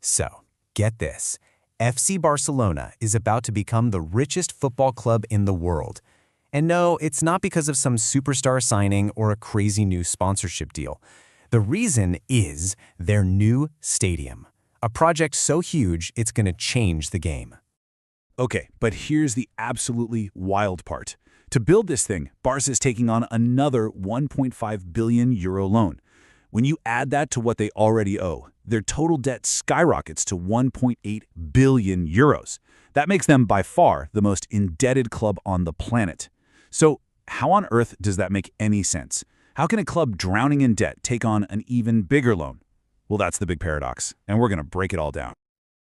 So, get this. FC Barcelona is about to become the richest football club in the world. And no, it's not because of some superstar signing or a crazy new sponsorship deal. The reason is their new stadium. A project so huge, it's going to change the game. Okay, but here's the absolutely wild part. To build this thing, Barca is taking on another 1.5 billion euro loan. When you add that to what they already owe, their total debt skyrockets to 1.8 billion euros. That makes them by far the most indebted club on the planet. So how on earth does that make any sense? How can a club drowning in debt take on an even bigger loan? Well, that's the big paradox, and we're going to break it all down.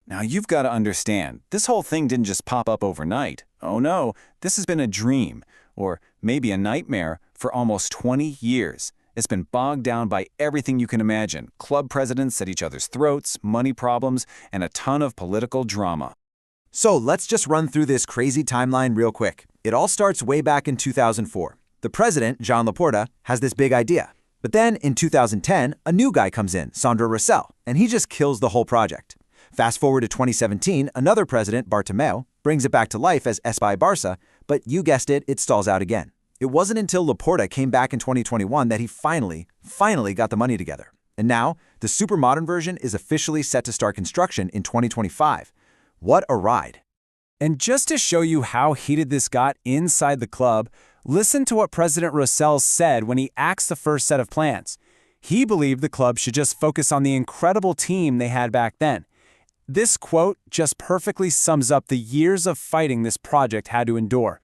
Now, you've got to understand, this whole thing didn't just pop up overnight. Oh no, this has been a dream, or maybe a nightmare, for almost 20 years. It's been bogged down by everything you can imagine: club presidents at each other's throats, money problems, and a ton of political drama. So let's just run through this crazy timeline real quick. It all starts way back in 2004. The president, Joan Laporta, has this big idea. But then in 2010, a new guy comes in, Sandro Rosell, and he just kills the whole project. Fast forward to 2017, another president, Bartomeu, brings it back to life as Espai Barça, but you guessed it, it stalls out again. It wasn't until Laporta came back in 2021 that he finally got the money together. And now, the super modern version is officially set to start construction in 2025. What a ride. And just to show you how heated this got inside the club, listen to what President Rosell said when he axed the first set of plans. He believed the club should just focus on the incredible team they had back then. This quote just perfectly sums up the years of fighting this project had to endure.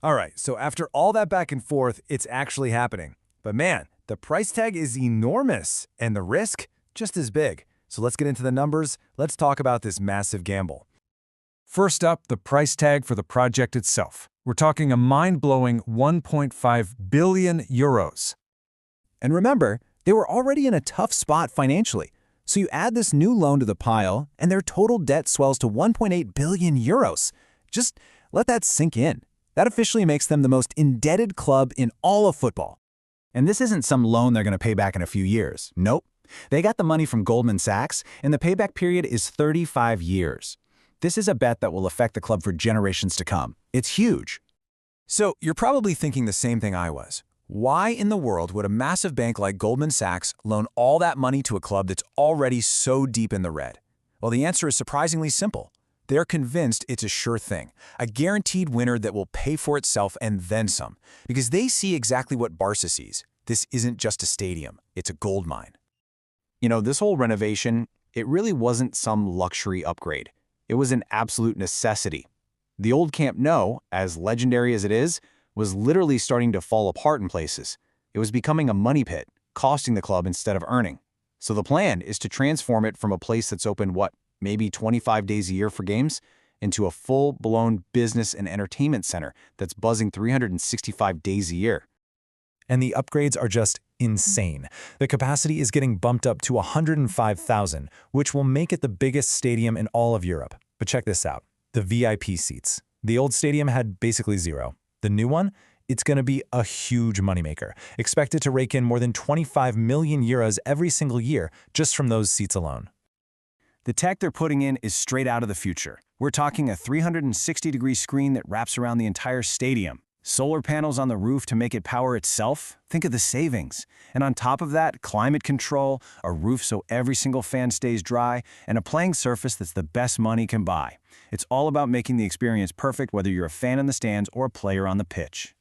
All right, so after all that back and forth, it's actually happening. But man, the price tag is enormous, and the risk just as big. So let's get into the numbers. Let's talk about this massive gamble. First up, the price tag for the project itself. We're talking a mind-blowing 1.5 billion euros. And remember, they were already in a tough spot financially. So you add this new loan to the pile, and their total debt swells to 1.8 billion euros. Just let that sink in. That officially makes them the most indebted club in all of football. And this isn't some loan they're going to pay back in a few years. Nope. They got the money from Goldman Sachs, and the payback period is 35 years. This is a bet that will affect the club for generations to come. It's huge. So you're probably thinking the same thing I was. Why in the world would a massive bank like Goldman Sachs loan all that money to a club that's already so deep in the red? Well, the answer is surprisingly simple. They're convinced it's a sure thing, a guaranteed winner that will pay for itself and then some, because they see exactly what Barca sees. This isn't just a stadium, it's a gold mine. You know, this whole renovation, it really wasn't some luxury upgrade. It was an absolute necessity. The old Camp Nou, as legendary as it is, was literally starting to fall apart in places. It was becoming a money pit, costing the club instead of earning. So the plan is to transform it from a place that's open, maybe 25 days a year for games, into a full-blown business and entertainment center that's buzzing 365 days a year. And the upgrades are just insane. The capacity is getting bumped up to 105,000, which will make it the biggest stadium in all of Europe. But check this out, the VIP seats. The old stadium had basically zero. The new one, it's going to be a huge moneymaker, expected to rake in more than 25 million euros every single year just from those seats alone. The tech they're putting in is straight out of the future. We're talking a 360-degree screen that wraps around the entire stadium. Solar panels on the roof to make it power itself. Think of the savings. And on top of that, climate control, a roof so every single fan stays dry, and a playing surface that's the best money can buy. It's all about making the experience perfect whether you're a fan in the stands or a player on the pitch.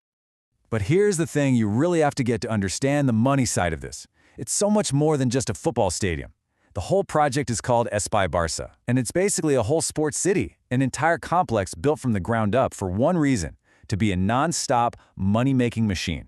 But here's the thing you really have to get to understand the money side of this. It's so much more than just a football stadium. The whole project is called Espai Barça, and it's basically a whole sports city, an entire complex built from the ground up for one reason: to be a non-stop money-making machine.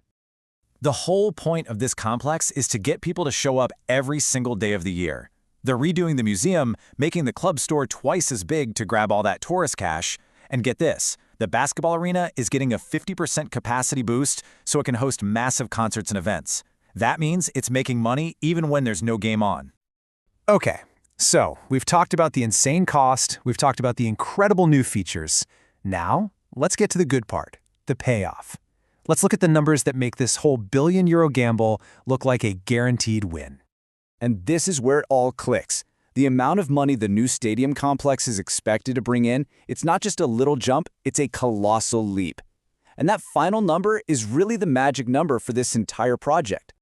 The whole point of this complex is to get people to show up every single day of the year. They're redoing the museum, making the club store twice as big to grab all that tourist cash. And get this, the basketball arena is getting a 50% capacity boost so it can host massive concerts and events. That means it's making money even when there's no game on. Okay, so we've talked about the insane cost, we've talked about the incredible new features. Now, let's get to the good part, the payoff. Let's look at the numbers that make this whole billion-euro gamble look like a guaranteed win. And this is where it all clicks. The amount of money the new stadium complex is expected to bring in, it's not just a little jump, it's a colossal leap. And that final number is really the magic number for this entire project.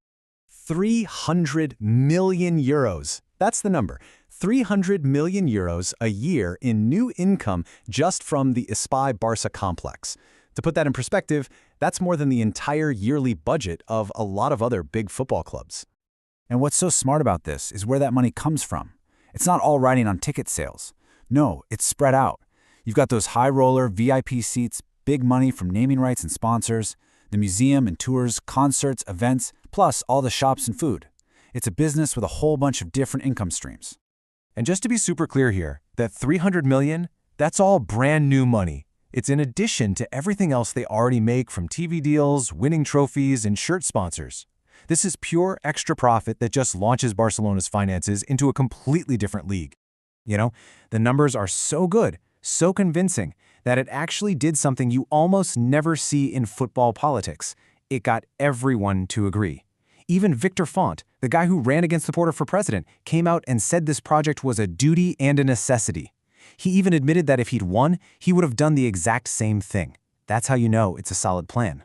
300 million euros. That's the number. 300 million euros a year in new income just from the Espai Barça complex. To put that in perspective, that's more than the entire yearly budget of a lot of other big football clubs. And what's so smart about this is where that money comes from. It's not all riding on ticket sales. No, it's spread out. You've got those high-roller VIP seats, big money from naming rights and sponsors, the museum and tours, concerts, events, plus all the shops and food. It's a business with a whole bunch of different income streams. And just to be super clear here, that 300 million, that's all brand new money. It's in addition to everything else they already make from TV deals, winning trophies, and shirt sponsors. This is pure extra profit that just launches Barcelona's finances into a completely different league. You know, the numbers are so good, so convincing, that it actually did something you almost never see in football politics. It got everyone to agree. Even Victor Font, the guy who ran against Laporta for president, came out and said this project was a duty and a necessity. He even admitted that if he'd won, he would have done the exact same thing. That's how you know it's a solid plan.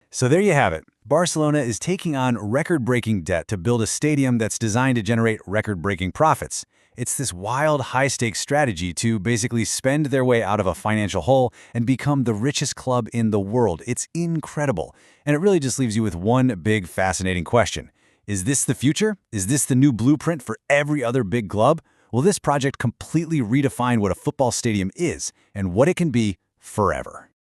So there you have it. Barcelona is taking on record-breaking debt to build a stadium that's designed to generate record-breaking profits. It's this wild, high-stakes strategy to basically spend their way out of a financial hole and become the richest club in the world. It's incredible. And it really just leaves you with one big, fascinating question. Is this the future? Is this the new blueprint for every other big club? Will this project completely redefine what a football stadium is and what it can be forever?